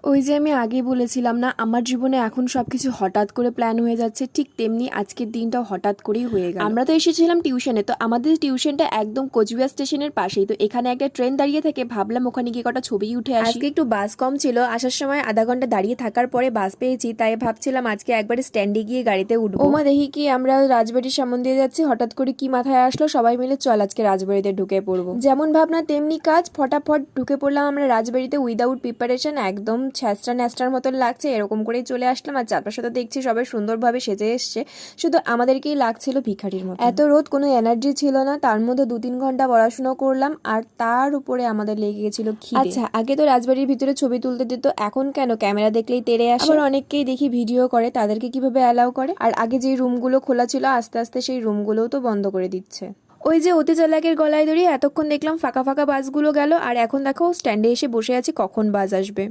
ওই যে আমি আগেই বলেছিলাম না, আমার জীবনে এখন সবকিছু হঠাৎ করে প্ল্যান হয়ে যাচ্ছে, ঠিক তেমনি আজকের দিনটাও হঠাৎ করেই হয়ে গেল। আমরা তো এসেছিলাম টিউশনে, তো আমাদের টিউশনটা একদম কোচবিহার স্টেশনের পাশেই, তো এখানে একটা ট্রেন দাঁড়িয়ে থাকে, ভাবলাম ওখানে গিয়ে কটা ছবি উঠে আসি। আজকে একটু বাস কম ছিল, আসার সময় আধা ঘন্টা দাঁড়িয়ে থাকার পরে বাস পেয়েছি, তাই ভাবছিলাম আজকে একবারে স্ট্যান্ডে গিয়ে গাড়িতে উঠবো। ওমা দেখি কি আমরা রাজবাড়ির সামন দিয়ে যাচ্ছি, হঠাৎ করে কি মাথায় আসলো, সবাই মিলে চল আজকে রাজবাড়িতে ঢুকে পড়বো। যেমন ভাবনা তেমনি কাজ, ফটাফট ঢুকে পড়লাম আমরা রাজবাড়িতে উইদাউট প্রিপারেশন, একদম ছ্যাঁচড়া ন্যাচড়ার মতন লাগছে, এরকম করেই চলে আসলাম। আর চারপাশে তো দেখছি সবাই সুন্দরভাবে সেজে এসছে, শুধু আমাদেরকেই লাগছিল ভিখারির মতো। এত রোদ, কোনো এনার্জি ছিল না, তার মধ্যে 2-3 ঘন্টা পড়াশোনা করলাম, আর তার উপরে আমাদের লেগে গেছিল খিদে। আচ্ছা, আগে তো রাজবাড়ির ভিতরে ছবি তুলতে দিত, এখন কেন ক্যামেরা দেখলেই তেড়ে আসে? আবার অনেককেই দেখি ভিডিও করে, তাদেরকে কিভাবে অ্যালাউ করে? আর আগে যে রুমগুলো খোলা ছিল, আস্তে আস্তে সেই রুমগুলোও তো বন্ধ করে দিচ্ছে। ওই যে অতি চালাকের গলায় দড়ি, এতক্ষণ দেখলাম ফাঁকা ফাঁকা বাসগুলো গেল, আর এখন দেখো স্ট্যান্ডে এসে বসে আছি, কখন বাস আসবে।